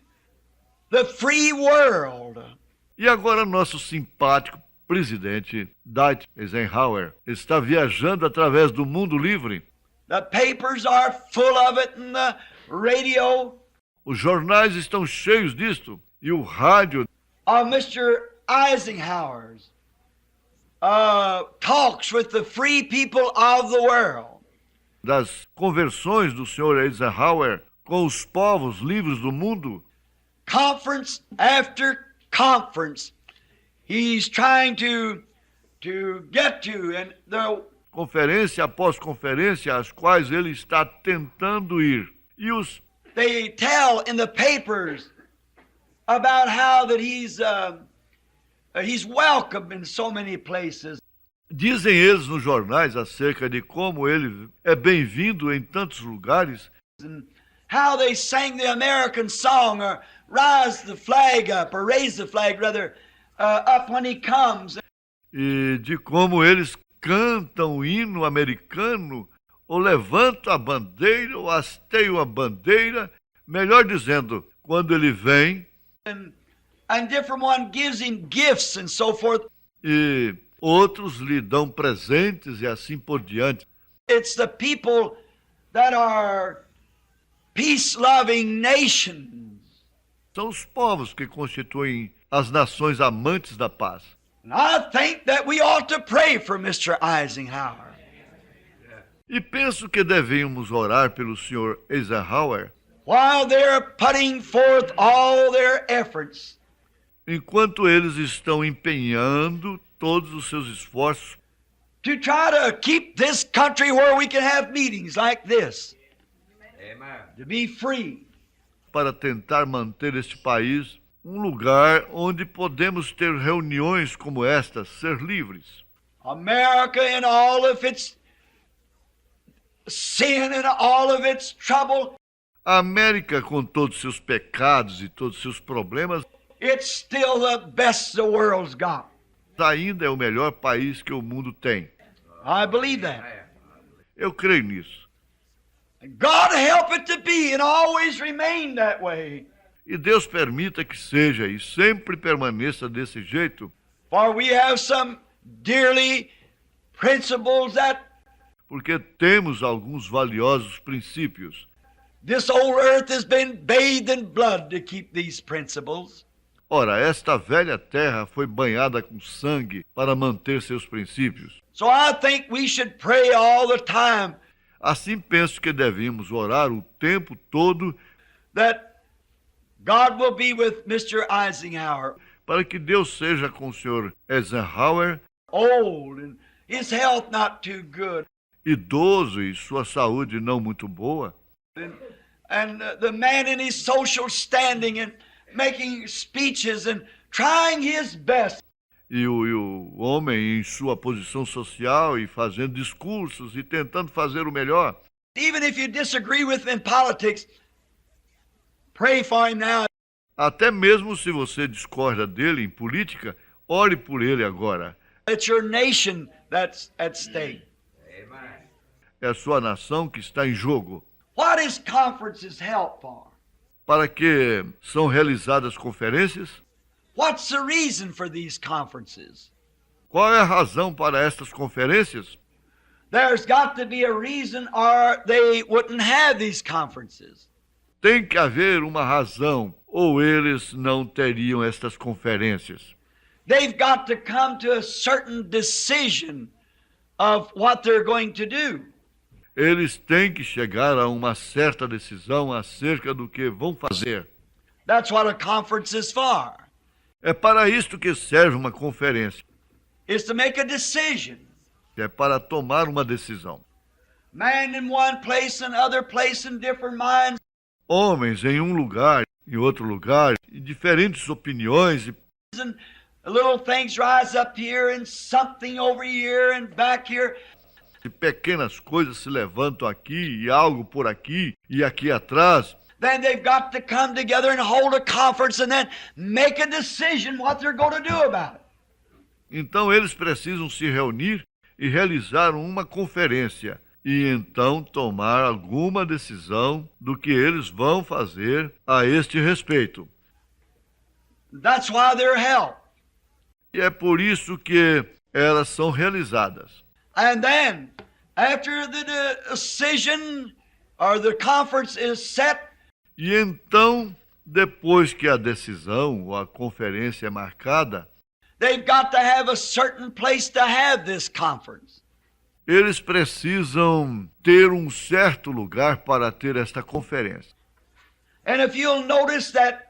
the free world. E agora nosso simpático presidente, Dwight Eisenhower, está viajando através do mundo livre. The papers are full of it and the radio Os jornais estão cheios disto e o rádio of Mr. Eisenhower's talks with the free people of the world. das conversões do Sr. Eisenhower com os povos livres do mundo. Conference after conference, he's trying to get to, and Conferência após conferência, às quais ele está tentando ir. E they tell in the papers about how that he's welcome in so many places. dizem eles nos jornais acerca de como ele é bem-vindo em tantos lugares, And how they sang the American song, or raise the flag rather, up when he comes. e de como eles cantam o hino americano, ou levantam a bandeira, ou hasteiam a bandeira, melhor dizendo, quando ele vem, And different one gives him gifts and so forth. e outros lhe dão presentes e assim por diante. It's the people that are peace-loving nations. São os povos que constituem as nações amantes da paz. And I think that we ought to pray for Mr. Eisenhower. E penso que devemos orar pelo Sr. Eisenhower, While they're putting forth all their efforts enquanto eles estão empenhando todos os seus esforços to try to keep this country where we can have meetings like this. Amen. To be free. para tentar manter este país um lugar onde podemos ter reuniões como estas, ser livres. America in all of its sin and all of its trouble, A América, com todos os seus pecados e todos os seus problemas, it's still the best the world's got. ainda é o melhor país que o mundo tem. I believe that. Eu creio nisso. God help it to be and always remain that way. E Deus permita que seja e sempre permaneça desse jeito, For we have some dearly principles that porque temos alguns valiosos princípios. this old earth has been bathed in blood to keep these principles. Ora, esta velha terra foi banhada com sangue para manter seus princípios. So I think we should pray all the time Assim penso que devemos orar o tempo todo that God will be with Mr. Eisenhower, para que Deus seja com o Sr. Eisenhower, old and his health not too good, idoso e sua saúde não muito boa, and the man in his social standing and making speeches and trying his best. e o homem em sua posição social e fazendo discursos e tentando fazer o melhor. Even if you disagree with him in politics, pray for him now. Até mesmo se você discorda dele em política, ore por ele agora. It's your nation that's at stake. Amen. É a sua nação que está em jogo. What is conferences help for? Para que são realizadas conferências? What's the reason for these conferences? Qual é a razão para estas conferências? There's got to be a reason or they wouldn't have these conferences. Tem que haver uma razão, ou eles não teriam estas conferências. They've got to come to a certain decision of what they're going to do. Eles têm que chegar a uma certa decisão acerca do que vão fazer. That's what a conference is for. É para isto que serve uma conferência. Is to make a decision. É para tomar uma decisão. Man in one place and other place in different minds. Homens em um lugar, em outro lugar, e diferentes opiniões e And little things rise up here and something over here and back here. pequenas coisas se levantam aqui e algo por aqui e aqui atrás. Then they've got to come together and hold a conference and then make a decision what they're going to do about it. Então eles precisam se reunir e realizar uma conferência e então tomar alguma decisão do que eles vão fazer a este respeito. That's why they're held. E é por isso que elas são realizadas. And then, after the decision or the conference is set, E então, depois que a decisão ou a conferência é marcada, they've got to have a certain place to have this conference. eles precisam ter um certo lugar para ter esta conferência. And if you'll notice that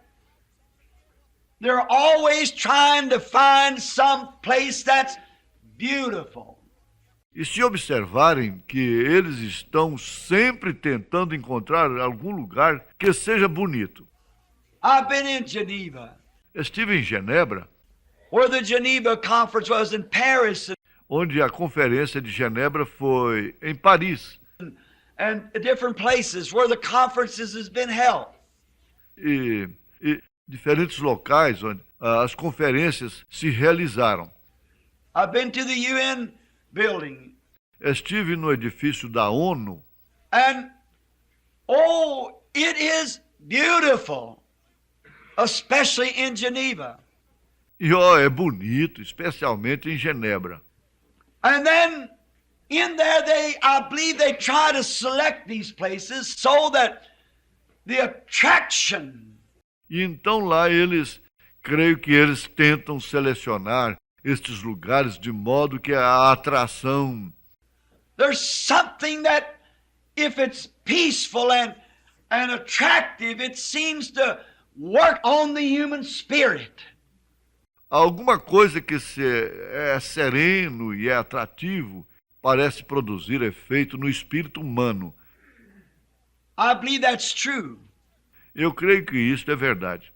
they're always trying to find some place that's beautiful. E se observarem que eles estão sempre tentando encontrar algum lugar que seja bonito. I've been in Geneva, Estive em Genebra, where the Geneva conference was in Paris onde a conferência de Genebra foi em Paris. and different places where the conferences has been held. E diferentes locais onde as conferências se realizaram. I've been to the UN building, Estive no edifício da ONU and oh, it is beautiful, especially in Geneva. e é bonito, especialmente em Genebra. And then in there I believe they try to select these places so that the attraction, E então lá creio que eles tentam selecionar estes lugares de modo que a atração, there's something that if it's peaceful and attractive, it seems to work on the human spirit. alguma coisa que é sereno e é atrativo, parece produzir efeito no espírito humano. I believe that's true. Eu creio que isso é verdade.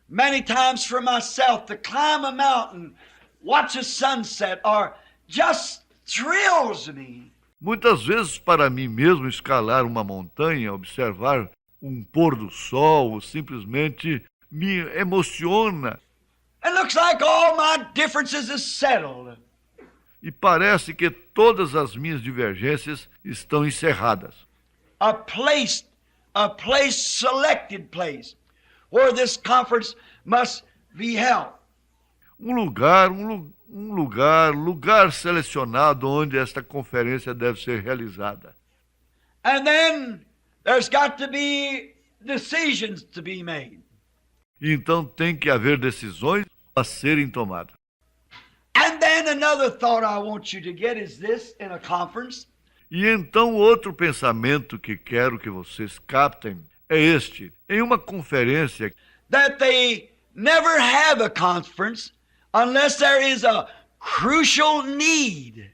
Many times for myself, to climb a mountain, watch a sunset, or just thrills me. Muitas vezes, para mim mesmo, escalar uma montanha, observar um pôr do sol, ou simplesmente me emociona. It looks like all my differences is settled. E parece que todas as minhas divergências estão encerradas. A place selected place, where this conference must be held. Lugar selecionado onde esta conferência deve ser realizada. And then there's got to be decisions to be made. Então tem que haver decisões a serem tomadas. And then another thought I want you to get is this in a conference. E então outro pensamento que quero que vocês captem é este. Em uma conferência, That they never have a conference unless there is a crucial need.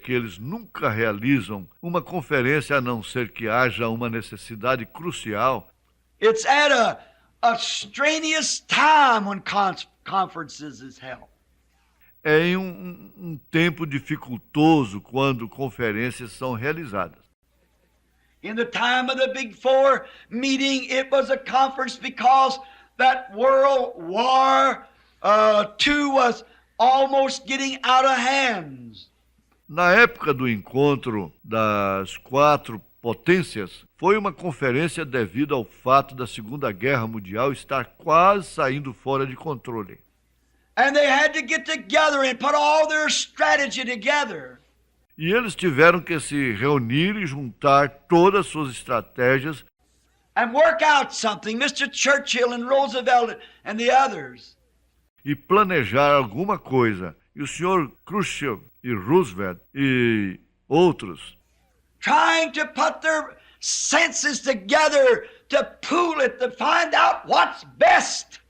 que eles nunca realizam uma conferência a não ser que haja uma necessidade crucial. It's at a strenuous time when conferences is held. É em um tempo dificultoso quando conferências são realizadas. In the time of the Big Four meeting, it was a conference because that World War II was almost getting out of hands. Na época do encontro das 4 potências, foi uma conferência devido ao fato da Segunda Guerra Mundial estar quase saindo fora de controle. And they had to get together and put all their strategy together. E eles tiveram que se reunir e juntar todas as suas estratégias And work out something, Mr. Churchill and Roosevelt and the others. e planejar alguma coisa. E o senhor Khrushchev e Roosevelt e outros Trying to put their senses together to pool it, to find out what's best.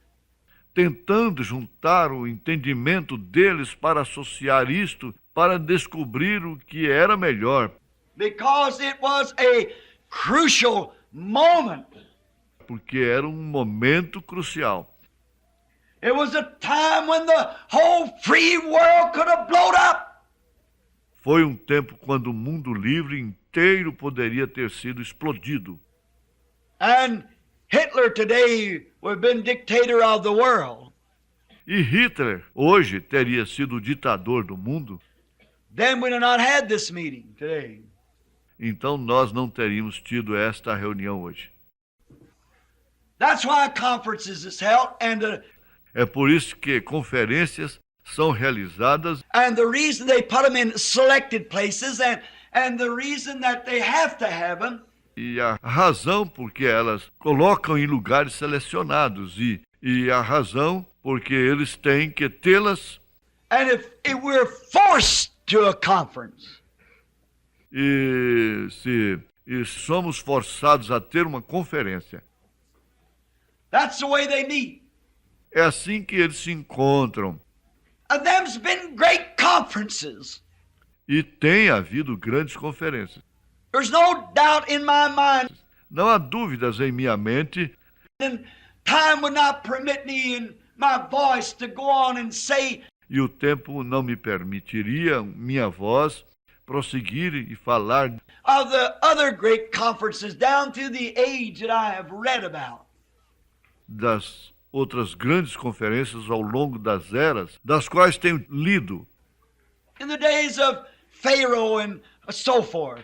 tentando juntar o entendimento deles para associar isto, para descobrir o que era melhor, because it was a crucial moment. porque era um momento crucial. It was a time when the whole free world could have blown up. Foi um tempo quando o mundo livre inteiro poderia ter sido explodido. And Hitler today would have been dictator of the world. E Hitler, hoje, teria sido o ditador do mundo. Then we'd have not had this meeting today. Então nós não teríamos tido esta reunião hoje. That's why conferences is held, and É por isso que conferências são realizadas the reason they put them in selected places, and the reason that they have to have them, e a razão porque elas colocam em lugares selecionados e a razão porque eles têm que tê-las and if we're forced to a conference, e somos forçados a ter uma conferência. that's the way they meet. É assim que eles se encontram. And them's been great conferences. E tem havido grandes conferências. There's no doubt in my mind, Não há dúvidas em minha mente, and time would not permit me in my voice to go on and say, e o tempo não me permitiria, minha voz, prosseguir e falar of the other great conferences down through the age that I have read about. das outras grandes conferências ao longo das eras, das quais tenho lido, In the days of Pharaoh and so forth.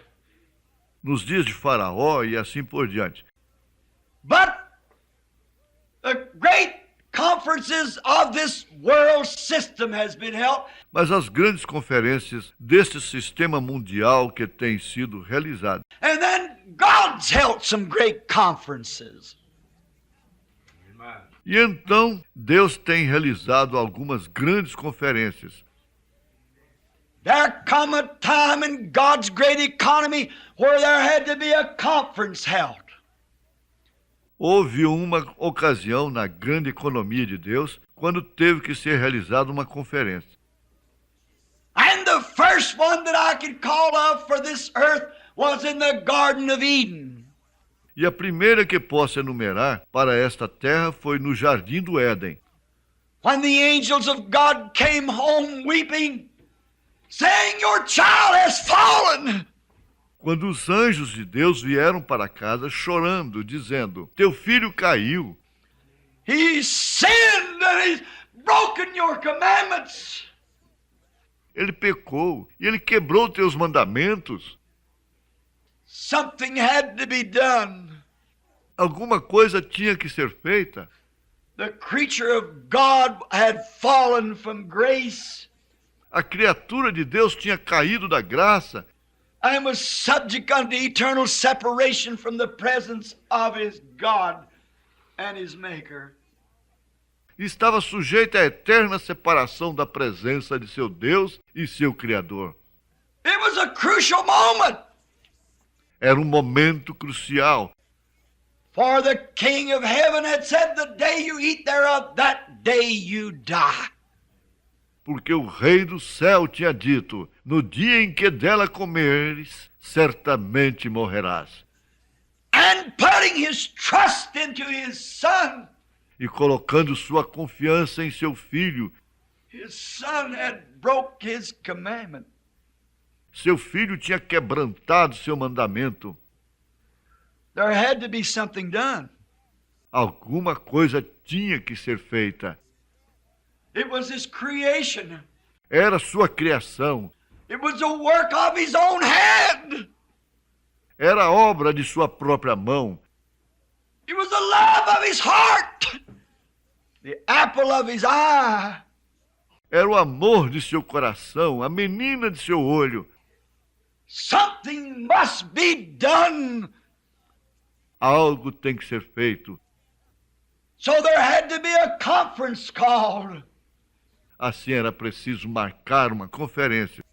nos dias de Faraó e assim por diante. But the great conferences of this world system has been held. Mas as grandes conferências deste sistema mundial que tem sido realizado. And then God's held some great conferences. Amen. E então Deus tem realizado algumas grandes conferências. There come a time in God's great economy where there had to be a conference held. Houve uma ocasião na grande economia de Deus quando teve que ser realizada uma conferência. And the first one that I could call of for this earth was in the Garden of Eden. E a primeira que posso enumerar para esta terra foi no Jardim do Éden, When the angels of God came home weeping, saying, "Your child has fallen." quando os anjos de Deus vieram para casa chorando, dizendo: Teu filho caiu, He sinned and he's broken your commandments. ele pecou e ele quebrou teus mandamentos. Something had to be done. Alguma coisa tinha que ser feita. The creature of God had fallen from grace A criatura de Deus tinha caído da graça and was subject unto eternal separation from the presence of his God and his Maker. e estava sujeita à eterna separação da presença de seu Deus e seu Criador. It was a crucial moment, Era um momento crucial, for the King of Heaven had said, "The day you eat thereof, that day you die." porque o Rei do céu tinha dito: No dia em que dela comeres, certamente morrerás. And putting his trust into his Son, E colocando sua confiança em seu filho, his Son had broke his commandment. seu filho tinha quebrantado seu mandamento. There had to be something done. Alguma coisa tinha que ser feita. It was his creation. Era sua criação, It was a work of his own hand. era obra de sua própria mão, It was the love of his heart, the apple of his eye. era o amor de seu coração, a menina de seu olho. Something must be done. Algo tem que ser feito. So there had to be a conference called. Assim era preciso marcar uma conferência.